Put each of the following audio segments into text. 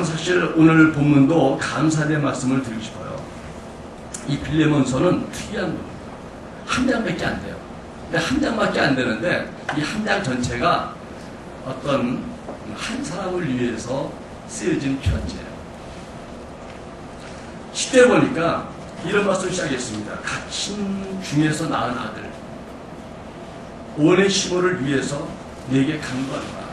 저는 사실 오늘 본문도 감사의 말씀을 드리고 싶어요. 이 빌레몬서는 특이한 부분입니다. 한 장밖에 안 돼요. 근데 한 장밖에 안 되는데 이 한 장 전체가 어떤 한 사람을 위해서 쓰여진 편지예요. 10대 보니까 이런 말씀 시작했습니다. 갇힌 중에서 낳은 아들 오네시모를 위해서 내게 간구한다.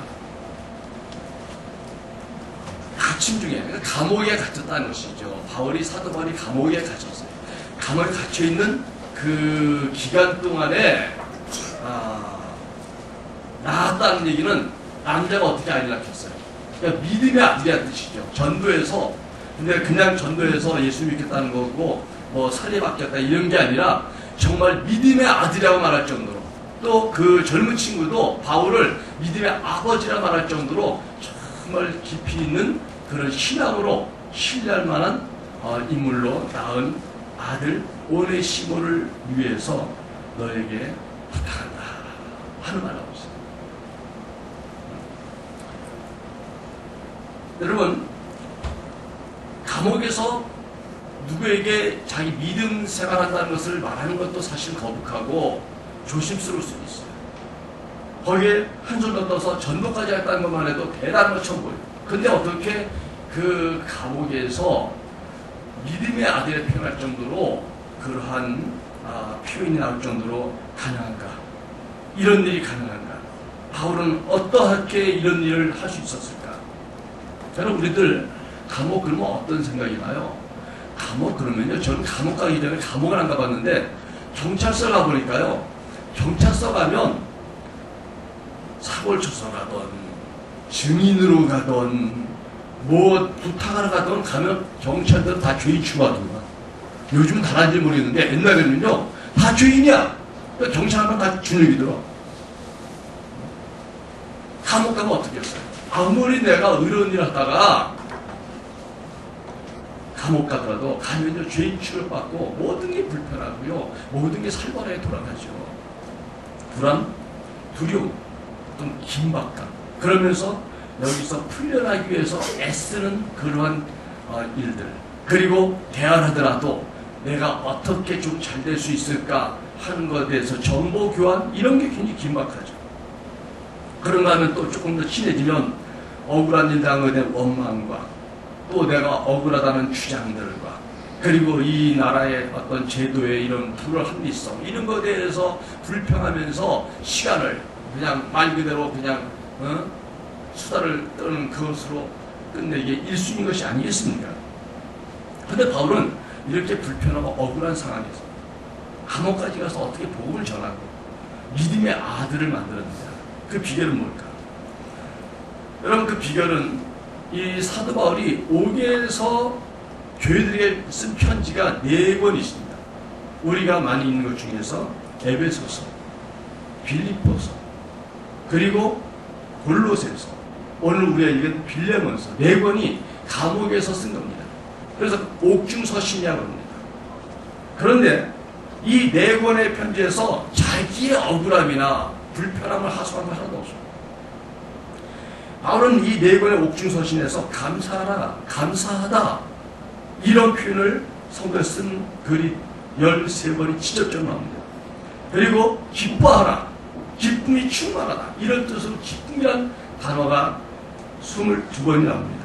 갇힌 중에, 그러니까 감옥에 갇혔다는 것이죠. 사도 바울이 감옥에 갇혔어요. 감옥에 갇혀있는 그 기간 동안에 낳았다는 얘기는 남자가 어떻게 아이를 낳겠어요? 그러니까 믿음의 아들이라는 뜻이죠. 전도해서, 근데 그냥 전도해서 예수 믿겠다는 거고 뭐 살이 바뀌었다 이런 게 아니라 정말 믿음의 아들이라고 말할 정도로, 또 그 젊은 친구도 바울을 믿음의 아버지라 말할 정도로 정말 깊이 있는 그런 신앙으로 신뢰할 만한 인물로 낳은 아들 오네시모를 위해서 너에게 부탁한다 하는 말을 하고 있습니다. 여러분, 감옥에서 누구에게 자기 믿음 생활한다는 것을 말하는 것도 사실 거북하고 조심스러울 수도 있어요. 거기에 한손 더 떠서 전도까지 했다는 것만 해도 대단한 것처럼 보여요. 근데 어떻게 그 감옥에서 믿음의 아들에 표현할 정도로 그러한 표현이 나올 정도로 가능한가? 이런 일이 가능한가? 바울은 어떻게 이런 일을 할 수 있었을까? 저는 우리들 감옥 그러면 어떤 생각이 나요? 감옥 그러면요, 저는 감옥 가기 전에 감옥을 안 가봤는데 경찰서 가보니까요, 경찰서 가면 사고를 쳐서 가던 증인으로 가던 뭐 부탁하러 가던 가면 경찰들은 다 죄인 취급하더구만. 요즘은 달라진지 모르겠는데 옛날에는요 다 죄인이야. 그러니까 경찰하면 다 준혁이더라. 감옥 가면 어떻게 했어요? 아무리 내가 의로운 일 하다가 감옥 가더라도 가면 죄인 취급받고 모든 게 불편하고요, 모든 게 살벌하게 돌아가죠. 불안, 두려움, 좀 긴박감. 그러면서 여기서 풀려나기 위해서 애쓰는 그러한 일들, 그리고 대화를 하더라도 내가 어떻게 좀 잘 될 수 있을까 하는 것에 대해서 정보 교환, 이런 게 굉장히 긴박하죠. 그런가 하면 또 조금 더 친해지면 억울한 일 당하게 된 원망과 또 내가 억울하다는 주장들과 그리고 이 나라의 어떤 제도의 이런 불합리성, 이런 것에 대해서 불평하면서 시간을 그냥 말 그대로 그냥 수다를 떠는 그것으로 끝내기에 1순위인 것이 아니겠습니까? 그런데 바울은 이렇게 불편하고 억울한 상황에서 감옥까지 가서 어떻게 복음을 전하고 믿음의 아들을 만들었느냐? 그 비결은 뭘까? 여러분, 그 비결은 이 사도 바울이 옥에서 교회들에게 쓴 편지가 4권 있습니다. 우리가 많이 읽는 것 중에서 에베소서, 빌립보서, 그리고 골로새서, 오늘 우리가 읽은 빌레몬서, 4권이 감옥에서 쓴 겁니다. 그래서 옥중서신이라고 합니다. 그런데 이 4권의 편지에서 자기의 억울함이나 불편함을 하소한 거 하나도 없습니다. 바울은 이 4권의 옥중서신에서 감사하라, 감사하다, 이런 표현을 성경에 쓴 글이 13번이 직접적으로 나옵니다. 그리고 기뻐하라, 기쁨이 충만하다, 이런 뜻으로 기쁨이란 단어가 22번이 나옵니다.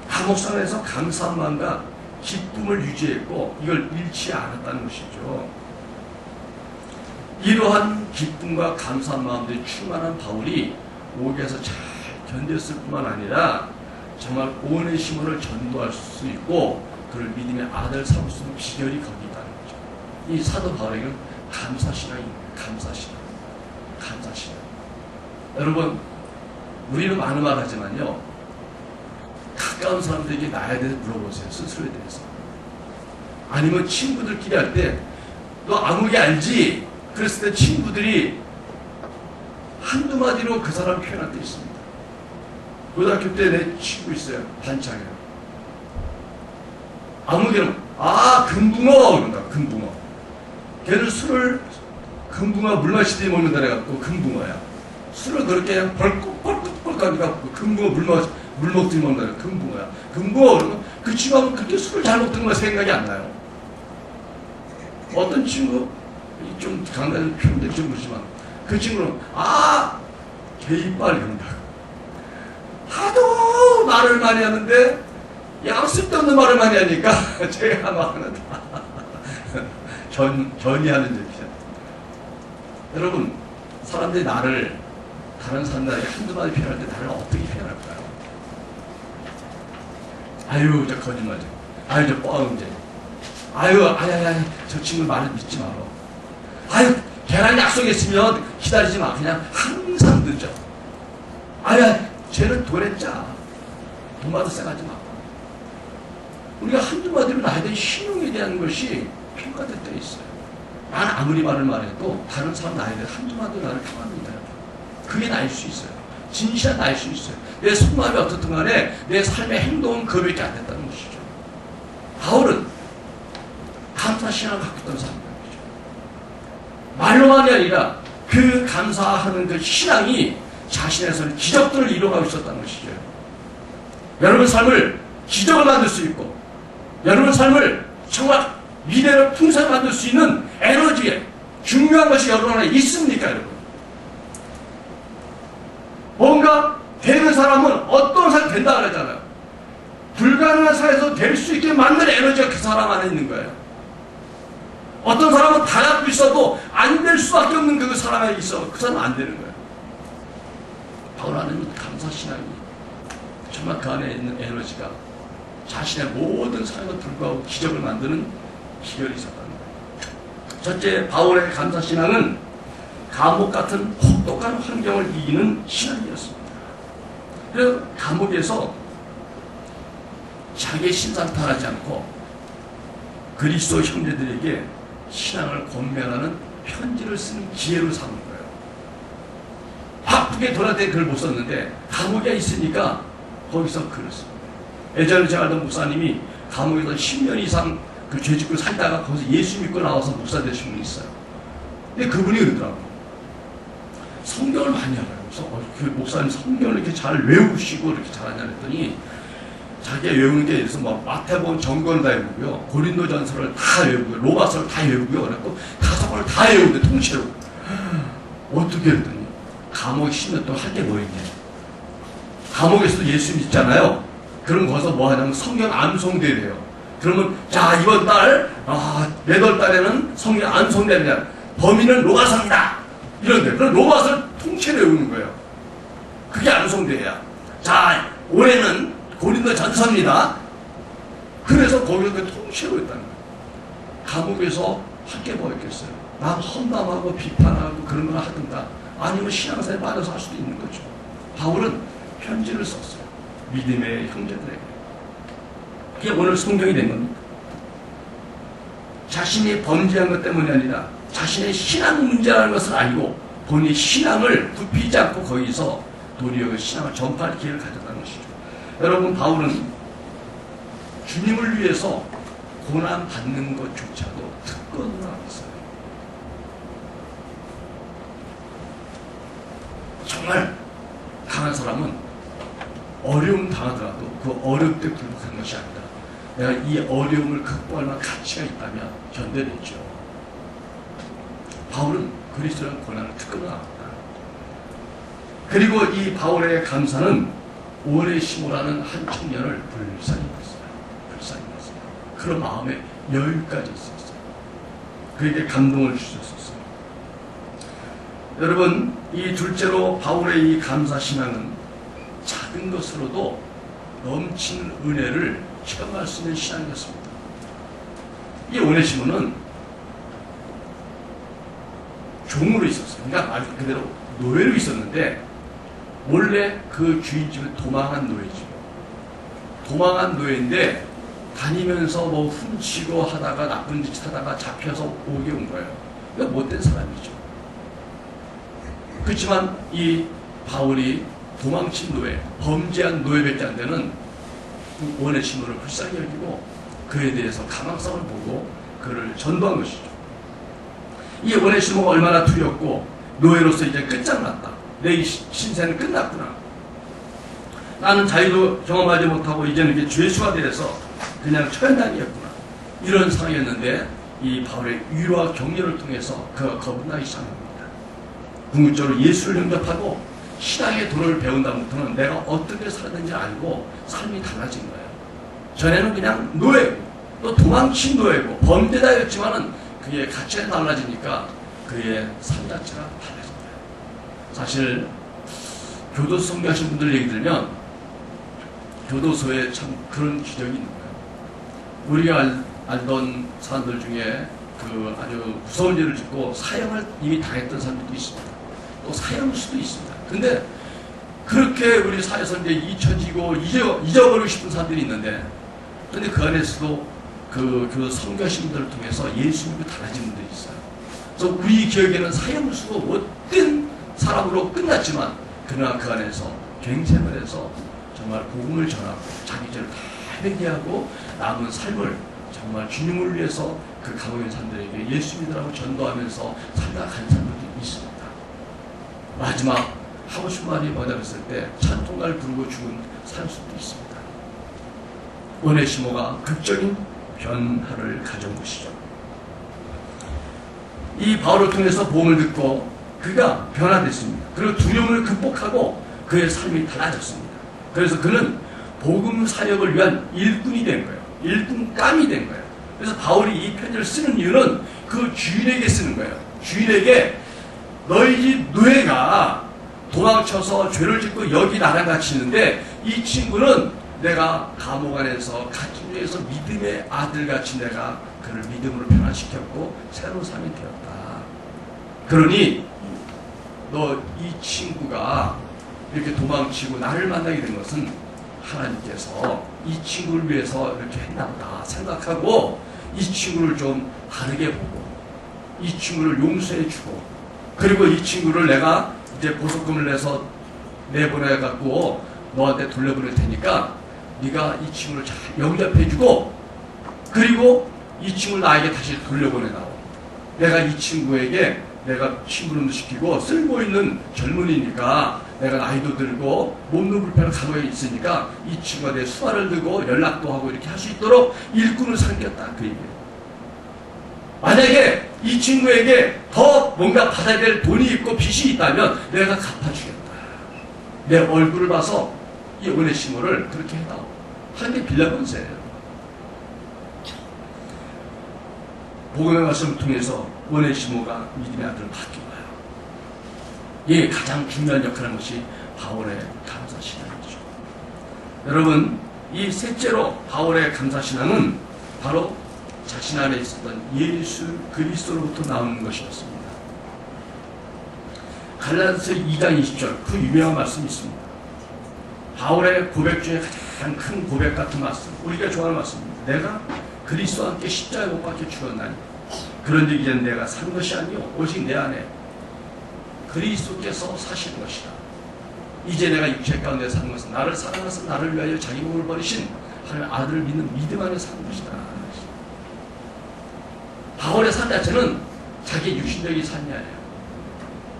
감옥상에서 감사한 마음과 기쁨을 유지했고 이걸 잃지 않았다는 것이죠. 이러한 기쁨과 감사한 마음들이 충만한 바울이 옥에서 잘 견뎠을 뿐만 아니라 정말 오네시모를 전도할 수 있고 그를 믿음의 아들 삼을 수 있는 비결이 거기 있다는 거죠. 이 사도 바울에게는 감사신앙입니다. 감사신앙. 감사신앙. 여러분, 우리는 많은 말 하지만요, 가까운 사람들에게 나에 대해서 물어보세요. 스스로에 대해서. 아니면 친구들끼리 할 때 너 아무개 알지? 그랬을 때 친구들이 한두 마디로 그 사람 표현할 때 있습니다. 고등학교 때 내 친구 있어요. 반창이요. 아무개는 금붕어 그런다. 금붕어. 걔는 술을 금붕어 물 마시더니 먹는다 해갖고 금붕어야. 술을 그렇게 그냥 벌컥벌컥 하니까 금붕어 물 마시 물 먹더니 뭔가 금붕어야. 금붕어 그러면 그 친구하고 그렇게 술을 잘 먹던 거 생각이 안 나요. 어떤 친구 좀 강단을 표현된 좀 그렇지만 그 친구는 개이빨 이런다. 하도 말을 많이 하는데 쓸데없는 말을 많이 하니까 제가 말하는 전이하는 얘기죠. 여러분, 사람들이 다른 사람들에게 한두 마디 표현할 때 나를 어떻게 표현할까요? 아유, 저 거짓말쟁이. 아유, 저 뻐음쟁이. 아유, 저 친구 말을 믿지 마라. 아유, 걔랑 약속했으면 기다리지 마. 그냥 항상 늦어. 아유, 쟤는 도랬자. 도마도 생각하지 마. 우리가 한두 마디로 나에 대한 신용에 대한 것이 평가될 때 있어요. 난 아무리 말을 말해도 다른 사람 나에 대해 한두 마디로 나를 평합니다. 그게 나일 수 있어요. 진실한 나일 수 있어요. 내 속마음이 어떻든 간에 내 삶의 행동은 그밖에 안 된다는 것이죠. 바울은 감사신앙을 갖고 있던 사람입니다. 말로만이 아니라 그 감사하는 그 신앙이 자신에서는 기적들을 이루어가고 있었다는 것이죠. 여러분 삶을 기적을 만들 수 있고 여러분 삶을 정말 미래를 풍성하게 만들 수 있는 에너지에 중요한 것이 여러분 안에 있습니까, 여러분? 뭔가 되는 사람은 어떤 사람이 된다 그러잖아요. 불가능한 사회에서 될 수 있게 만드는 에너지가 그 사람 안에 있는 거예요. 어떤 사람은 다 갖고 있어도 안 될 수밖에 없는 그 사람에 있어. 그 사람은 안 되는 거예요. 바울 안에는 감사신앙이 정말 그 안에 있는 에너지가 자신의 모든 삶에 불구하고 기적을 만드는 기결이 있었다는 거예요. 첫째, 바울의 감사신앙은 감옥 같은 혹독한 환경을 이기는 신앙이었습니다. 그래서 감옥에서 자기의 신상탈하지 않고 그리스도 형제들에게 신앙을 권면하는 편지를 쓰는 기회로 삼은 거예요. 바쁘게 돌아다닐 때 글을 못 썼는데 감옥에 있으니까 거기서 글을 씁니다. 예전에 제가 알던 목사님이 감옥에서 10년 이상 그 죄짓고 살다가 거기서 예수 믿고 나와서 목사 되신 분이 있어요. 근데 그분이 그러더라고요. 성경을 많이 알아요. 그래서 그 목사님 성경을 이렇게 잘 외우시고 이렇게 잘하냐 그랬더니 자기가 외우는 게 있어서 뭐 마태복음 전권을 다 외우고요, 고린도전서를 다 외우고요, 로마서를 다 외우고요. 그래갖고 다섯권을 다 외우는데 통째로. 어떻게 했더니 감옥에 10년 동안 할 게 뭐 있냐. 감옥에서도 예수 믿잖아요. 그럼 거기서 뭐 하냐면 성경 암송대회래요. 그러면 자 이번 달 매달 달에는 성경 암송대회냐. 범인은 로마서입니다. 이런데 그럼 로마서를 통째로 외우는 거예요. 그게 암송대회야. 자 올해는 고린도 전서입니다. 그래서 거기서 통째로 했다는 거예요. 감옥에서 할 게 뭐 있겠어요. 남 험담하고 비판하고 그런 걸 하든가 아니면 신앙생활에 빠져서 할 수도 있는 거죠. 바울은 편지를 썼어요. 믿음의 형제들에게. 그게 오늘 성경이 된 겁니다. 자신이 범죄한 것 때문이 아니라 자신의 신앙 문제라는 것을 알고 본인의 신앙을 굽히지 않고 거기서 도리어 그 신앙을 전파할 기회를 가졌다는 것이죠. 여러분, 바울은 주님을 위해서 고난 받는 것조차도 특권으로 하고 있어요. 정말 강한 사람은 어려움 당하더라도 그 어려움 때 굴복하는 것이 아니라 내가 이 어려움을 극복할 만한 가치가 있다면 견뎌냈죠. 바울은 그리스도라는 고난을 특권으로 나왔다. 그리고 이 바울의 감사는 오네시모라는 한 청년을 불쌍히 봤어요. 불쌍히 봤어요. 그런 마음에 여유까지 있었어요. 그에게 감동을 주셨었어요. 여러분, 이 둘째로 바울의 이 감사신앙은 작은 것으로도 넘치는 은혜를 체험할 수 있는 신앙이었습니다. 이 오네시모는 종으로 있었어요. 그러니까 말 그대로 노예로 있었는데 몰래 그 주인집에 도망한 노예죠. 도망한 노예인데 다니면서 뭐 훔치고 하다가 나쁜 짓 하다가 잡혀서 오게 온 거예요. 이거 못된 사람이죠. 그렇지만 이 바울이 도망친 노예, 범죄한 노예밖에 안 되는 오네시모를 불쌍히 여기고 그에 대해서 가망성을 보고 그를 전도한 것이죠. 이 오네시모가 얼마나 두렵고 노예로서 이제 끝장났다. 내 신세는 끝났구나. 나는 자유도 경험하지 못하고 이제는 이게 죄수가 돼서 그냥 처형당이었구나. 이런 상황이었는데 이 바울의 위로와 격려를 통해서 그가 거듭나기 시작합니다. 궁극적으로 예수를 영접하고 신앙의 도를 배운 다음부터는 내가 어떻게 살았는지 알고 삶이 달라진 거예요. 전에는 그냥 노예고 또 도망친 노예고 범죄자였지만은 그의 가치가 달라지니까 그의 삶 자체가 달라진 거예요. 사실 교도소 성교하신 분들 얘기 들면 교도소에 참 그런 기적이 있는 거예요. 우리가 알던 사람들 중에 그 아주 무서운 죄를 짓고 사형을 이미 당했던 사람들도 있습니다. 또 사형일 수도 있습니다. 근데 그렇게 우리 사회에서 이제 잊혀지고 잊어버리고 싶은 사람들이 있는데, 근데 그 안에서도 그 선교하신 분들을 통해서 예수 믿고 달라진 분들이 있어요. 그래서 우리 기억에는 사형일 수도 못된 사람으로 끝났지만, 그러나 그 안에서 갱생을 해서 정말 복음을 전하고 자기 죄를 다 회개하고 남은 삶을 정말 주님을 위해서 그 감옥에 있는 사람들에게 예수 믿으라고 전도하면서 살다 간 사람들도 있습니다. 마지막 하고 싶은 말이 뭐냐고 했을 때 찬송가를 부르고 죽은 사람들도 있습니다. 오네시모가 극적인 변화를 가져온 것이죠. 이 바울을 통해서 복음을 듣고 그가 변화됐습니다. 그리고 두려움을 극복하고 그의 삶이 달라졌습니다. 그래서 그는 복음 사역을 위한 일꾼이 된 거예요. 일꾼감이 된 거예요. 그래서 바울이 이 편지를 쓰는 이유는 그 주인에게 쓰는 거예요. 주인에게 너희 집 노예가 도망쳐서 죄를 짓고 여기 나랑 같이 있는데 이 친구는 내가 감옥 안에서 같은 중에서 믿음의 아들같이 내가 그를 믿음으로 변화시켰고 새로운 삶이 되었다. 그러니 너 이 친구가 이렇게 도망치고 나를 만나게 된 것은 하나님께서 이 친구를 위해서 이렇게 했나 보다 생각하고 이 친구를 좀 다르게 보고 이 친구를 용서해 주고, 그리고 이 친구를 내가 이제 보석금을 내서 내보내 갖고 너한테 돌려보낼 테니까 네가 이 친구를 잘 영접해 주고, 그리고 이 친구를 나에게 다시 돌려보내다오. 내가 이 친구에게 내가 심부름도 시키고 쓸모 있는 젊은이니까 내가 나이도 들고 몸도 불편한 감옥에 있으니까 이 친구가 내 수화를 들고 연락도 하고 이렇게 할 수 있도록 일꾼을 삼겼다. 그 얘기예요. 만약에 이 친구에게 더 뭔가 받아야 될 돈이 있고 빚이 있다면 내가 갚아주겠다. 내 얼굴을 봐서 이 오네시모를 그렇게 했다. 하나님의 빌라본세예요. 복음의 말씀을 통해서 오네시모가 믿음의 아들을 바뀌어요. 이게 가장 중요한 역할을 하는 것이 바울의 감사신앙이죠. 여러분, 이 셋째로 바울의 감사신앙은 바로 자신 안에 있었던 예수 그리스도로부터 나오는 것이었습니다. 갈라디아서 2장 20절 그 유명한 말씀이 있습니다. 바울의 고백 중에 가장 큰 고백 같은 말씀, 우리가 좋아하는 말씀입니다. 내가 그리스도와 함께 십자가에 못 박혀 죽었나니 그런즉 이제는 내가 산 것이 아니요 오직 내 안에 그리스도께서 사시는 것이다. 이제 내가 육체 가운데 사는 것은 나를 사랑하사 나를 위하여 자기 몸을 버리신 하나님의 아들을 믿는 믿음 안에 사는 것이다. 바울의 삶 자체는 자기 육신적인 삶이 아니에요.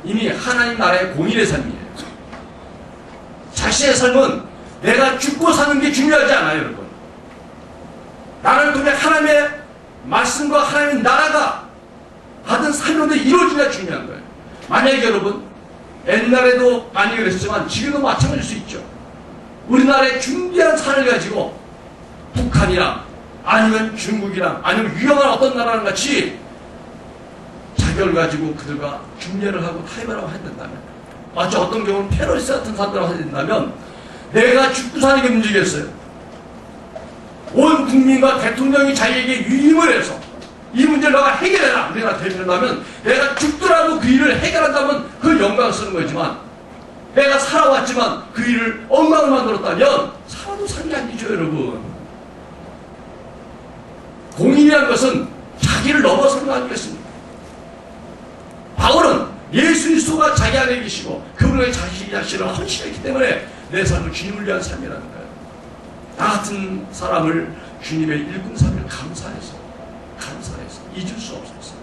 이미 하나님 나라의 공인의 삶이에요. 자신의 삶은 내가 죽고 사는 게 중요하지 않아요, 여러분. 나를 통해 하나님의 말씀과 하나님의 나라가 받은 삶으로 이루어지기가 중요한 거예요. 만약에 여러분, 옛날에도 많이 그랬지만 지금도 마찬가지일 수 있죠. 우리나라의 중대한 산을 가지고 북한이랑 아니면 중국이랑 아니면 위험한 어떤 나라랑 같이 자격을 가지고 그들과 중재를 하고 타협을 하고 한다면, 마치 어떤 경우는 테러리스트 같은 사람들하고 하게 된다면 내가 죽고 사는 게 문제겠어요. 온 국민과 대통령이 자기에게 위임을 해서 이 문제를 너가 해결해라. 내가 대변한다면 내가 죽더라도 그 일을 해결한다면 그 영광을 쓰는 거지만, 내가 살아왔지만 그 일을 엉망을 만들었다면 살아도 산 게 아니죠, 여러분. 공인이라는 것은 자기를 넘어서는 거 아니겠습니까? 바울은 예수 그리스도가 자기 안에 계시고 그분의 자신을 헌신했기 때문에 내 삶은 주님을 위한 삶이라는 거예요. 나 같은 사람을 주님의 일꾼 삶을 감사해서 잊을 수 없었어요.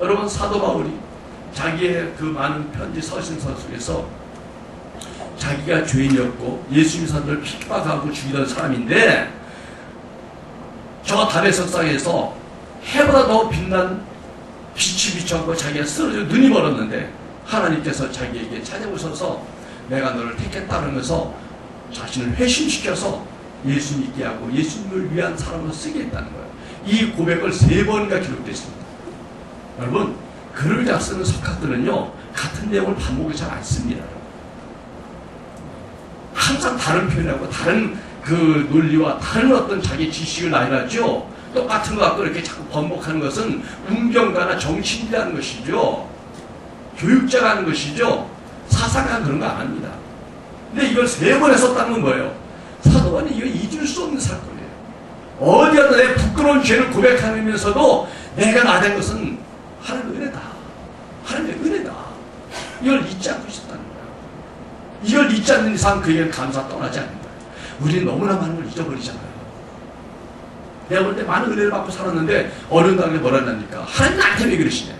여러분, 사도 바울이 자기의 그 많은 편지 서신서 속에서 자기가 죄인이었고 예수님 사람들을 핍박하고 죽이던 사람인데 저 다메섹상에서 해보다 더 빛난 빛이 비춰갖고 자기가 쓰러져 눈이 멀었는데 하나님께서 자기에게 찾아오셔서 내가 너를 택했다 그러면서 자신을 회심시켜서 예수 믿게 하고 예수님을 위한 사람으로 쓰게 했다는 거예요. 이 고백을 3번이나 기록됐습니다. 여러분, 글을 잘 쓰는 석학들은요 같은 내용을 반복을 잘 안 씁니다. 항상 다른 표현하고 다른 그 논리와 다른 어떤 자기 지식을 나열하죠. 똑같은 것 같고 이렇게 자꾸 번복하는 것은 운경가나 정치인들이 하는 것이죠. 교육자가 하는 것이죠. 사상가 그런 거 안 합니다. 근데 이걸 3번에 썼다는 건 뭐예요? 사도 바울이 이거 잊을 수 없는 사건이에요. 어디 가서 내 부끄러운 죄를 고백하면서도 내가 나 된 것은 하나님의 은혜다. 하나님의 은혜다. 이걸 잊지 않고 있었다는 거예요. 이걸 잊지 않는 이상 그에게 감사 떠나지 않는다. 우리는 너무나 많은 걸 잊어버리잖아요. 내가 볼 때 많은 은혜를 받고 살았는데 어려운 다음에 뭐라 한다니까? 하나님 나한테 왜 그러시냐?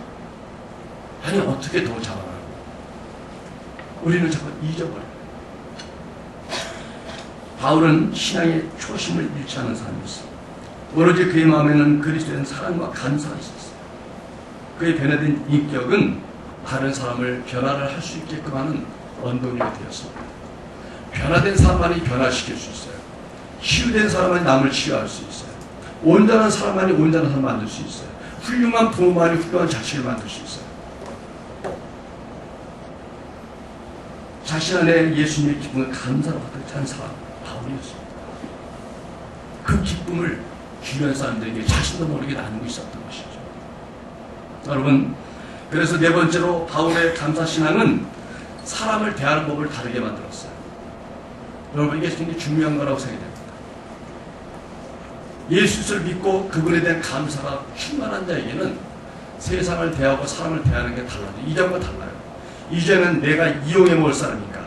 아니 어떻게 더 잡아가고 우리는 자꾸 잊어버려요. 바울은 신앙의 초심을 잃지 않은 사람이었어요. 오로지 그의 마음에는 그리스도에 대한 사랑과 감사가 있었어요. 그의 변화된 인격은 다른 사람을 변화를 할 수 있게끔 하는 원동력이 되었습니다. 변화된 사람만이 변화시킬 수 있어요. 치유된 사람만이 남을 치유할 수 있어요. 온전한 사람만이 온전한 사람을 만들 수 있어요. 훌륭한 부모만이 훌륭한 자식을 만들 수 있어요. 자신 안에 예수님의 기쁨을 감사로 가득 찬 사람 바울이었습니다. 그 기쁨을 주변 사람들에게 자신도 모르게 나누고 있었던 것이죠. 여러분, 그래서 4번째로 바울의 감사신앙은 사람을 대하는 법을 다르게 만들었어요. 여러분, 이게 굉장히 중요한 거라고 생각이 됩니다. 예수를 믿고 그분에 대한 감사가 충만한 자에게는 세상을 대하고 사람을 대하는 게 달라요. 이전과 달라요. 이제는 내가 이용해 먹을 사람인가?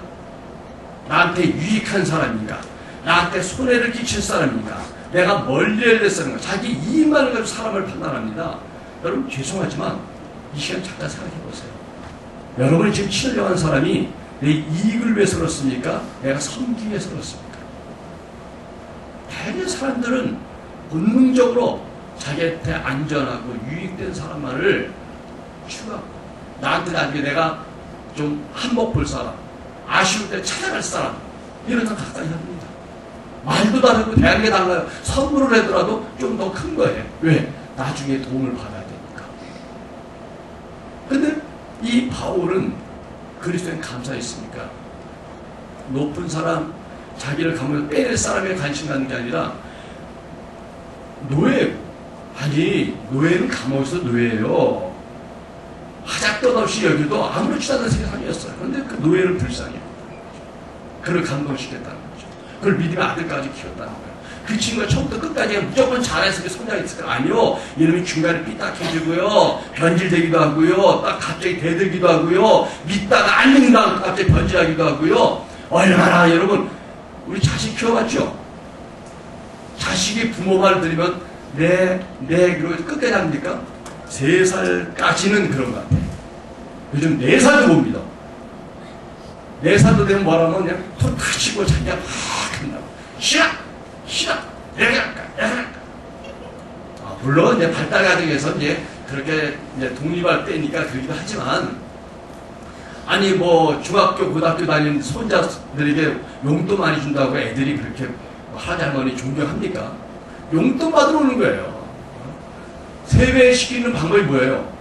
나한테 유익한 사람인가? 나한테 손해를 끼칠 사람인가? 내가 멀리를 냈었는가? 자기 이익만을 가지고 사람을 판단합니다. 여러분, 죄송하지만 이 시간 잠깐 생각해 보세요. 여러분이 지금 치려고 하는 사람이 내 이익을 위해서 그렇습니까? 내가 섬기기 위해서 그렇습니까? 대개 사람들은 본능적으로 자기한테 안전하고 유익된 사람만을 추구하고 나한테 나중에 내가 좀 한몫 볼 사람, 아쉬울 때 찾아갈 사람, 이런 사람 가까이 합니다. 말도 다르고 대하는 게 달라요. 선물을 하더라도 좀 더 큰 거예요. 왜? 나중에 도움을 받아야 되니까. 근데 이 바울은 그리스도에 감사했습니까? 높은 사람, 자기를 감옥에서 빼낼 사람에 관심 갖는 게 아니라 노예, 아니 노예는 감옥에서 노예예요. 하작도 없이 여기도 아무렇지도 않은 세상이었어요. 그런데 그 노예를 불쌍해요. 그를 감동시켰다는 거죠. 그걸 믿음의 아들까지 키웠다는 거예요. 그 친구가 처음부터 끝까지 무조건 잘해서 성장했을까? 아니요. 이놈이 중간에 삐딱해지고요. 변질되기도 하고요. 딱 갑자기 대들기도 하고요. 믿다가 안 믿는다고 갑자기 변질하기도 하고요. 얼마나 여러분 우리 자식 키워봤죠? 자식이 부모 말 들으면 그러고 끝까지 합니까? 3살까지는 그런 것 같아요. 요즘 4살도 못 믿어. 4살도 되면 뭐라면 그냥 톤 크치고 자기가 막 한다고. 싫어! 내가 할까? 물론 이제 발달 과정에서 이제 그렇게 이제 독립할 때니까 그러기도 하지만, 아니 뭐 중학교, 고등학교 다니는 손자들에게 용돈 많이 준다고 애들이 그렇게 할아버지 할머니 존경합니까? 용돈 받으러 오는 거예요. 세배시키는 방법이 뭐예요?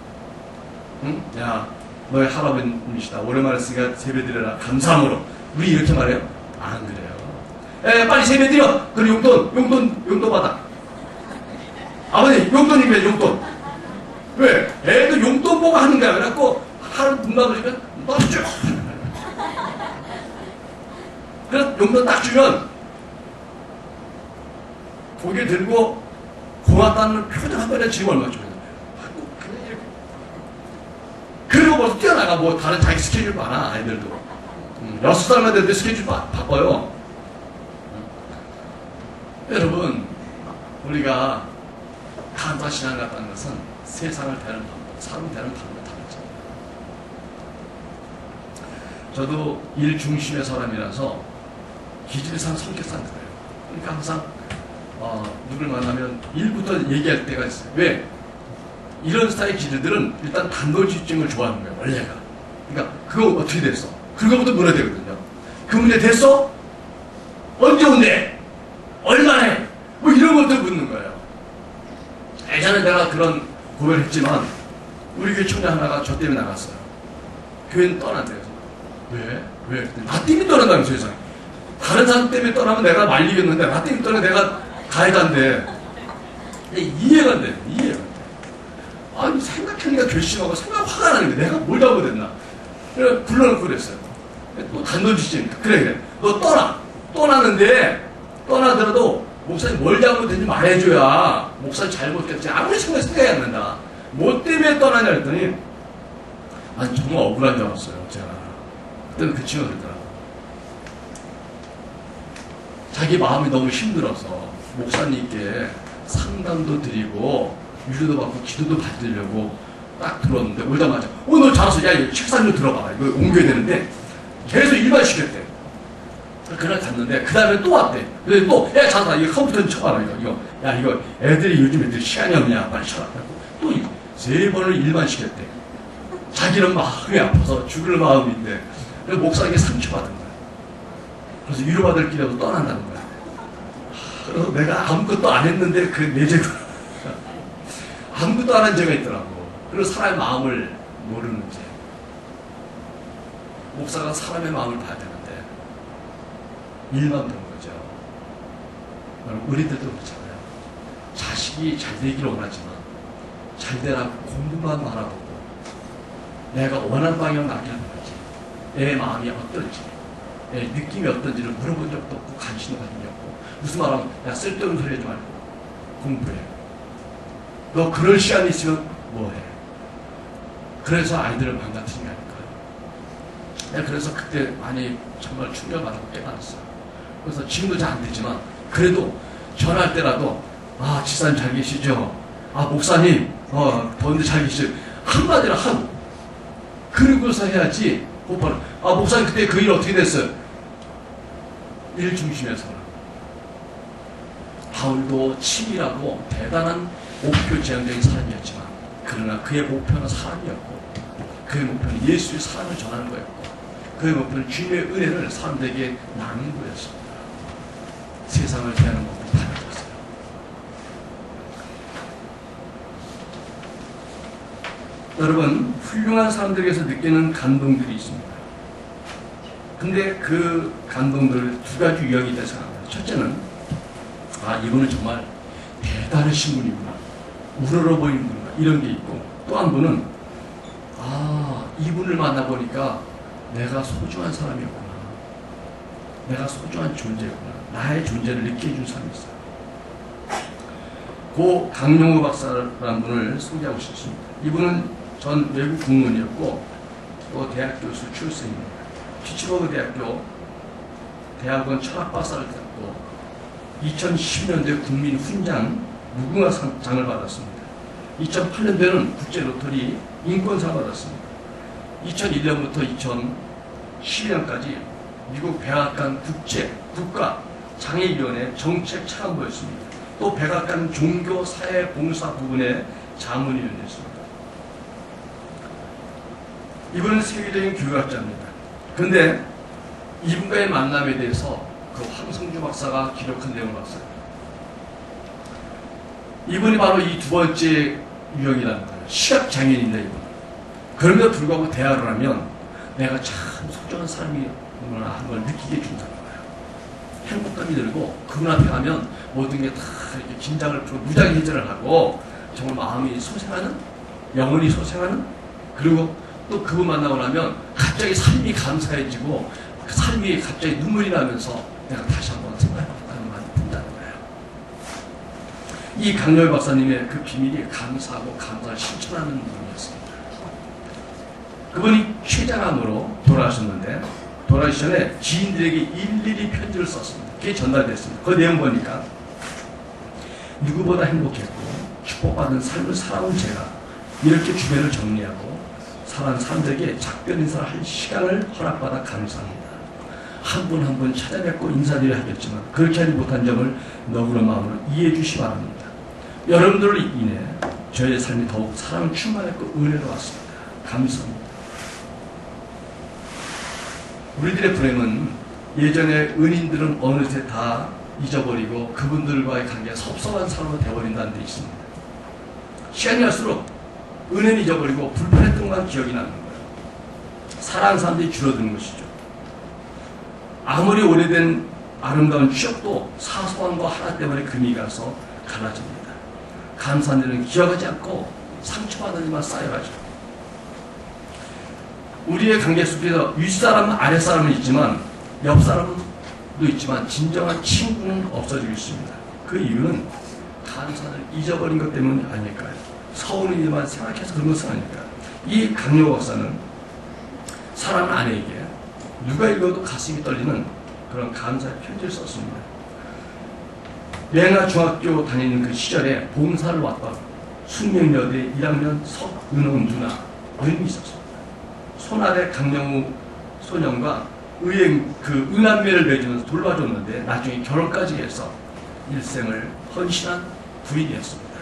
응? 야, 너의 할아버지시다. 오랜만에 쓰니까 세배 드려라. 감사함으로. 우리 이렇게 말해요? 안 그래요. 빨리 세배 드려. 그럼 용돈 받아. 아버지, 용돈이면 용돈. 왜? 애도 용돈 보고 하는 거야. 그래갖고 하루 분담을 주면 너 줘. 그래서 용돈 딱 주면 고개 들고 고맙다는 표정 한 번에 지금 얼마 줘요. 그리고 벌써 뛰어나가. 뭐 다른 자기 스케줄 많아. 아이들도 6살만 됐는데 스케줄 바빠요. 여러분, 우리가 감사신앙을 갖다는 것은 세상을 대하는 방법, 사람 대하는 방법이 다르죠. 저도 일 중심의 사람이라서 기질상 성격상 그래요. 그러니까 항상 누굴 만나면 일부터 얘기할 때가 있어요. 왜? 이런 스타일 기질들은 일단 단도직입증을 좋아하는 거예요. 원래가. 그러니까 그거 어떻게 됐어? 그거부터 물어야 되거든요. 그 문제 됐어? 언제 온대? 얼마나 해? 뭐 이런 것들 묻는 거예요. 예전에 내가 그런 고백을 했지만 우리 교회 청년 하나가 저 때문에 나갔어요. 교회는 떠난대요. 왜? 왜? 나 때문에 떠난다는 세상에. 다른 사람 때문에 떠나면 내가 말리겠는데 나 때문에 떠나면 내가 가해자인데 이해가 안 돼. 이해가 안 돼. 아니 생각하니까 결심하고 생각 화가 나는데 내가 뭘 잘못했나. 그래 불러놓고 그랬어요. 또 단도직입. 그래. 너 떠나. 떠나는데 떠나더라도 목사님 뭘 잘못했는지 말해줘야 목사님 잘못했지 아무리 생각이 안 난다. 뭐 때문에 떠나냐 했더니 아니 정말 억울한 줄 알았어요. 제가 그때는 그 친구가 그러더라고. 자기 마음이 너무 힘들어서 목사님께 상담도 드리고 위로도 받고 기도도 받으려고 딱 들어왔는데 오자마자 너 잘했어. 야 이거 책상 좀 들어봐. 이거 옮겨야 되는데 계속 일반 시켰대. 그날 갔는데 그 다음에 또 왔대. 그래서 또 야 잘했어. 이거 컴퓨터 좀 쳐봐라. 이거 야 이거 애들이 요즘 애들 시간이 없냐. 빨리 쳐라. 또 3번을 일반 시켰대. 자기는 마음이 아파서 죽을 마음인데 그래서 목사에게 상처받은 거야. 그래서 위로받을 길에도 떠난다는 거야. 그래서 내가 아무것도 안 했는데 그 내 죄가 아무것도 안 한 죄가 있더라고. 그래서 사람의 마음을 모르는 죄. 목사가 사람의 마음을 봐야 되는데 일만 보는 거죠. 우리들도 그렇잖아요. 자식이 잘 되기를 원하지만 잘 되라고 공부만 바라보고 내가 원하는 방향 나기를 바라지. 내 마음이 어떨지, 내 느낌이 어떤지를 물어본 적도 없고 관심도 가진 적 없고 무슨 말하면 야 쓸데없는 소리 하지 말고 공부해. 너 그럴 시간이 있으면 뭐해. 그래서 아이들을 망가뜨리는 게 아닐까요? 내가 그래서 그때 많이 정말 충격받았고 깨달았어요. 그래서 지금도 잘 안 되지만 그래도 전화할 때라도 지사님 잘 계시죠? 목사님 더운데 잘 계시죠? 한마디로 하고 그러고서 해야지. 곧바로 목사님 그때 그 일 어떻게 됐어요? 일 중심에서. 바울도 치밀하고 대단한 목표 지향적인 사람이었지만 그러나 그의 목표는 사람이었고 그의 목표는 예수의 사랑을 전하는 거였고 그의 목표는 주님의 은혜를 사람들에게 나누는 거였습니다. 세상을 대하는 것도 달라졌어요. 여러분, 훌륭한 사람들에게서 느끼는 감동들이 있습니다. 근데 그 감동들 2가지 유형이 있다고 생각합니다. 첫째는 이분은 정말 대단하신 분이구나. 우러러 보이는 분이구나. 이런 게 있고 또 한 분은 이분을 만나보니까 내가 소중한 사람이었구나. 내가 소중한 존재였구나. 나의 존재를 느끼게 해준 사람이 있어요. 고 강용호 박사라는 분을 소개하고 싶습니다. 이분은 전 외국 공무원이었고 또 대학 교수 출신입니다. 피츠버그 대학원 철학 박사를 땄고 2010년도에 국민 훈장 무궁화상을 받았습니다. 2008년도에는 국제 로터리 인권상을 받았습니다. 2001년부터 2012년까지 미국 백악관 국가 장애위원회 정책 차관보였습니다. 또 백악관 종교 사회 봉사 부분의 자문위원이었습니다. 이분은 세계적인 교육학자입니다. 그런데 이분과의 만남에 대해서 그 황성주 박사가 기록한 내용을 봤어요. 이분이 바로 이 2번째 유형이라는 거예요. 시각장애인입니다, 이분. 그럼에도 불구하고 대화를 하면 내가 참 소중한 사람이구나 하는 걸 느끼게 해준다는 거예요. 행복감이 들고 그분 앞에 가면 모든 게 다 이렇게 긴장을 풀고 무작위 해제를 하고 정말 마음이 소생하는, 영혼이 소생하는, 그리고 또 그분 만나고 나면 갑자기 삶이 감사해지고 그 삶이 갑자기 눈물이 나면서 내가 다시 한번 생각해보는 마음이 든다는 거예요. 이 강렬 박사님의 그 비밀이 감사하고 감사를 실천하는 분이었습니다. 그분이 췌장암으로 돌아가셨는데 돌아가기 전에 지인들에게 일일이 편지를 썼습니다. 그게 전달됐습니다. 그 내용 보니까 누구보다 행복했고 축복받은 삶을 살아온 제가 이렇게 주변을 정리하고 사랑하는 사람들에게 작별 인사를 할 시간을 허락받아 감사합니다. 한 분 한 분 찾아뵙고 인사드려야 하겠지만 그렇게 하지 못한 점을 너그러 마음으로 이해해 주시기 바랍니다. 여러분들로 인해 저의 삶이 더욱 사랑 충만했고 은혜로웠습니다. 감사합니다. 우리들의 불행은 예전에 은인들은 어느새 다 잊어버리고 그분들과의 관계가 섭섭한 사람으로 되어버린다는 데 있습니다. 시간이 갈수록 은혜는 잊어버리고 불편했던 것만 기억이 나는 거예요. 사랑하는 사람들이 줄어드는 것이죠. 아무리 오래된 아름다운 추억도 사소한 거 하나 때문에 금이 가서 갈라집니다. 감사한 일은 기억하지 않고 상처받은 일만 쌓여가죠. 우리의 관계 속에서 윗사람은 아랫사람은 있지만 옆사람도 있지만 진정한 친구는 없어지고 있습니다. 그 이유는 감사를 잊어버린 것 때문이 아닐까요? 서운한 일만 생각해서 그런 것은 아닐까요? 이 강요 박사는 사람 아내에게 누가 읽어도 가슴이 떨리는 그런 감사의 편지를 썼습니다. 내가 중학교 다니는 그 시절에 봉사를 왔던 숙명여대 1학년 석은호 누나는 있었습니다. 손아래 강영우 소년과 그 은한매를 맺으면서 돌봐줬는데 나중에 결혼까지 해서 일생을 헌신한 부인이었습니다.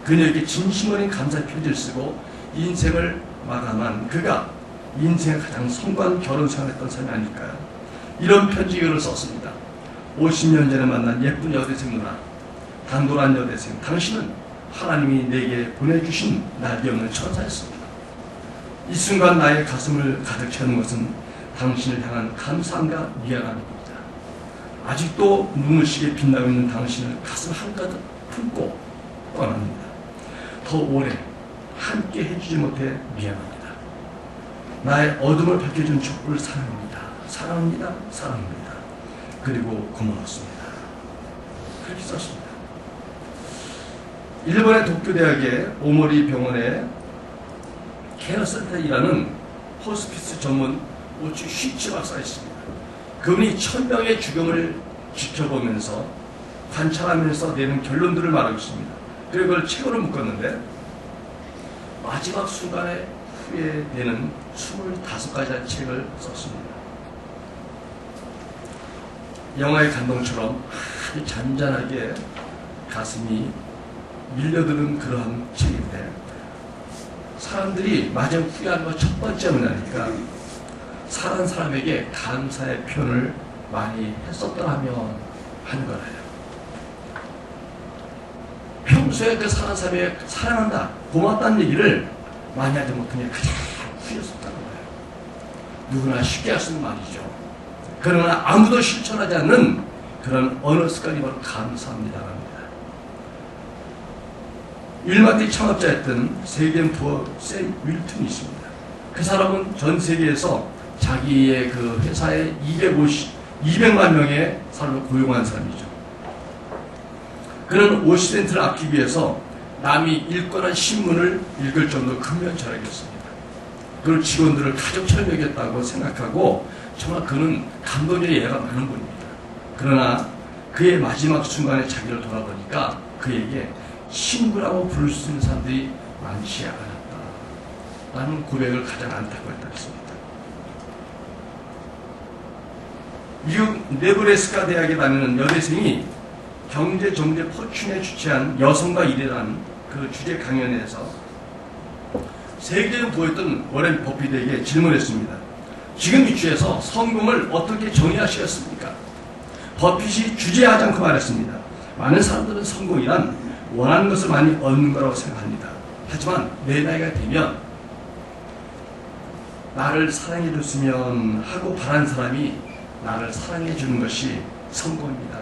그녀에게 진심 어린 감사의 편지를 쓰고 인생을 마감한 그가 인생의 가장 성공한 결혼 생활을 했던 사람이 아닐까요? 이런 편지를 썼습니다. 50년 전에 만난 예쁜 여대생 누나, 단돌한 여대생, 당신은 하나님이 내게 보내주신 날개 없는 천사였습니다. 이 순간 나의 가슴을 가득 채우는 것은 당신을 향한 감사함과 미안함입니다. 아직도 눈부시게 빛나고 있는 당신을 가슴 한가득 품고 떠납니다. 더 오래 함께 해주지 못해 미안합니다. 나의 어둠을 밝혀준 촛불 사랑합니다. 사랑합니다. 사랑합니다. 그리고 고마웠습니다. 그렇게 썼습니다. 일본의 도쿄대학의 오모리 병원의 케어센터에 일하는 호스피스 전문 오치 쉬치 박사가 있습니다. 그분이 1000명의 죽음을 지켜보면서 관찰하면서 내는 결론들을 말하고 있습니다. 그리고 그걸 책으로 묶었는데 마지막 순간에 후회되는 25가지의 책을 썼습니다. 영화의 감동처럼 아주 잔잔하게 가슴이 밀려드는 그러한 책인데 사람들이 마지막 후회하는 것 첫 번째 뭐냐니까 사랑하는 사람에게 감사의 표현을 많이 했었더라면 하는 거예요. 평소에 그 사랑하는 사람에게 사랑한다, 고맙다는 얘기를 많이 하지 못한 게 가장 후회였었다는 거예요. 누구나 쉽게 할 수 있는 말이죠. 그러나 아무도 실천하지 않는 그런 언어 습관이 바로 감사합니다라는 겁니다. 윌마티 창업자였던 세계인 부어 샘 윌튼이 있습니다. 그 사람은 전 세계에서 자기의 그 회사에 200만 명의 사람을 고용한 사람이죠. 그는 50센트를 아끼기 위해서 남이 읽거나 신문을 읽을 정도로 근면철학이었습니다. 그걸 직원들을 가족처럼 여겼다고 생각하고 정말 그는 감동의 예가 많은 분입니다. 그러나 그의 마지막 순간에 자기를 돌아보니까 그에게 친구라고 부를 수 있는 사람들이 많지 않았다 라는 고백을 가장 안타까웠다고 했습니다. 미국 네브래스카 대학에 다니는 여대생이 경제정제 포춘에 주최한 여성과 일이라는 그 주제 강연에서 세계적으로 보였던 워렌 버핏에게 질문했습니다. 지금 이주에서 성공을 어떻게 정의하시겠습니까? 버핏이 주저하지 않고 말했습니다. 많은 사람들은 성공이란 원하는 것을 많이 얻는 거라고 생각합니다. 하지만 내 나이가 되면 나를 사랑해 줬으면 하고 바란 사람이 나를 사랑해 주는 것이 성공입니다.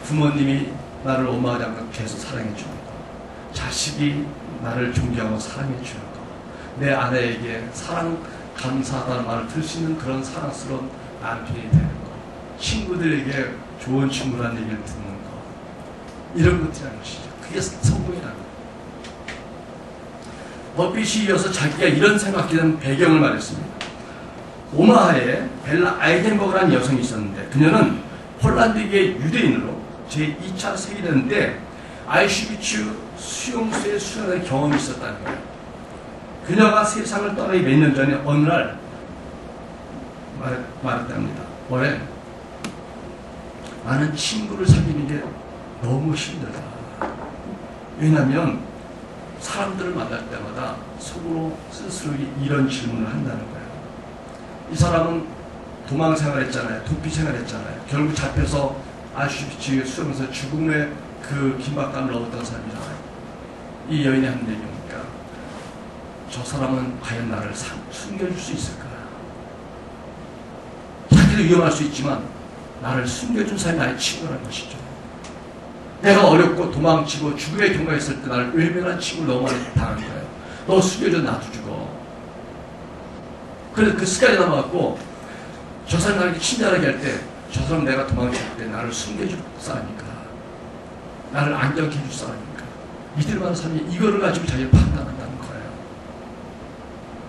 부모님이 나를 엄마하지 않고 계속 사랑해 주는 것, 자식이 나를 존경하고 사랑해 주는 것, 내 아내에게 사랑, 감사하다는 말을 들을 수 있는 그런 사랑스러운 남편이 되는 것, 친구들에게 좋은 친구라는 얘기를 듣는 것, 이런 것들이라는 것이죠. 그게 성공이라는 거예요. 버핏이 이어서 자기가 이런 생각에 대한 배경을 말했습니다. 오마하에 벨라 아이덴버그라는 여성이 있었는데 그녀는 폴란드계 유대인으로 제2차 세계대전 때 아이슈비츠 수용소에 수련한 경험이 있었다는 거예요. 그녀가 세상을 떠나기 몇 년 전에 어느 날 말했답니다. 올해 나는 친구를 사귀는 게 너무 힘들다. 왜냐하면 사람들을 만날 때마다 속으로 스스로 이런 질문을 한다는 거예요. 이 사람은 도망 생활했잖아요. 도피 생활했잖아요. 결국 잡혀서 아슈비츠 수용소에서 죽음의 그 긴박감을 얻었던 사람이잖아요. 이 여인이 하는 얘기입니까? 저 사람은 과연 나를 숨겨줄 수 있을까? 자기도 위험할 수 있지만 나를 숨겨준 사람이 나의 친구라는 것이죠. 내가 어렵고 도망치고 죽음의 경우가 있을 때 나를 외면한 친구를 너무 많이 당하는 거예요. 너 숨겨줘 나도 죽어. 그래서 그 습관이 남아갖고 저 사람이 나에게 친절하게 할 때 저 사람 내가 도망칠 때 나를 숨겨줄 사람인가, 나를 안정해 줄 사람인가, 믿을 만한 사람이 이거를 가지고 자기를 판단한다는 거예요.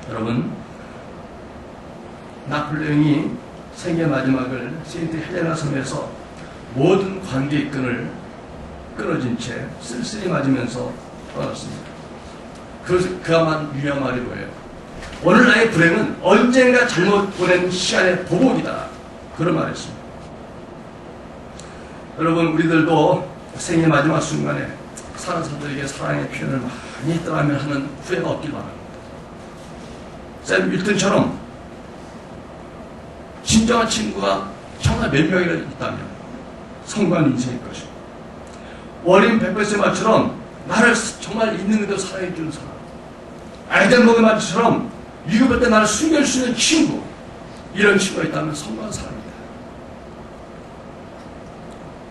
여러분, 나폴레옹이 생애 마지막을 세인트 헬레나 섬에서 모든 관계의 끈을 끊어진 채 쓸쓸히 맞으면서 떠났습니다. 그야만 유명한 말이 뭐예요? 오늘 나의 불행은 언젠가 잘못 보낸 시간의 보복이다. 그런 말을 했습니다. 여러분, 우리들도 생애 마지막 순간에 사는 사람들에게 사랑의 표현을 많이 했더라면 하는 후회가 없길 바랍니다. 샘 윌튼처럼 진정한 친구가 정말 몇 명이나 있다면 성공한 인생일 것입니다. 워린 베퍼스마처럼 나를 정말 있는 그대로 사랑해주는 사람, 아이덴버그 마처럼 위급할 때 나를 숨겨줄 수 있는 친구, 이런 친구가 있다면 성공한 사람입니다.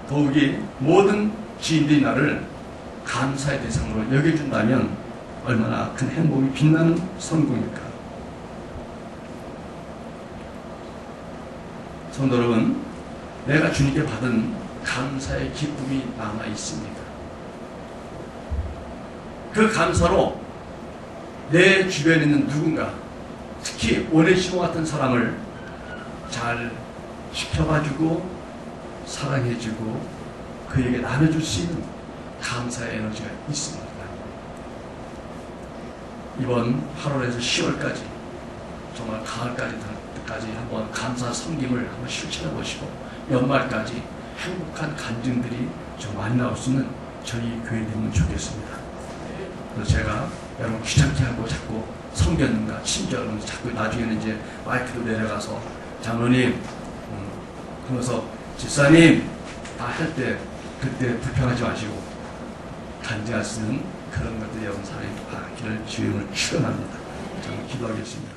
더욱이 모든 지인들이 나를 감사의 대상으로 여겨준다면 얼마나 큰 행복이 빛나는 성공일까. 성도 여러분, 내가 주님께 받은 감사의 기쁨이 남아 있습니다. 그 감사로 내 주변에 있는 누군가, 특히 오네시모 같은 사람을 잘 지켜봐주고 사랑해주고 그에게 나눠줄 수 있는 감사의 에너지가 있습니다. 이번 8월에서 10월까지 정말 가을까지 한번 감사 섬김을 한번 실천해 보시고 연말까지 행복한 간증들이 좀 많이 나올 수 있는 저희 교회 되면 좋겠습니다. 그래서 제가 여러분 귀찮게 하고 자꾸 섬겼는가 친절하면서 자꾸 나중에는 이제 마이크도 내려가서 장로님 하면서 집사님 다 할 때 그때 불평하지 마시고 간증할 수 있는 그런 것들이 여러분 사람이 받기를 주님을 축원합니다. 저는 기도하겠습니다.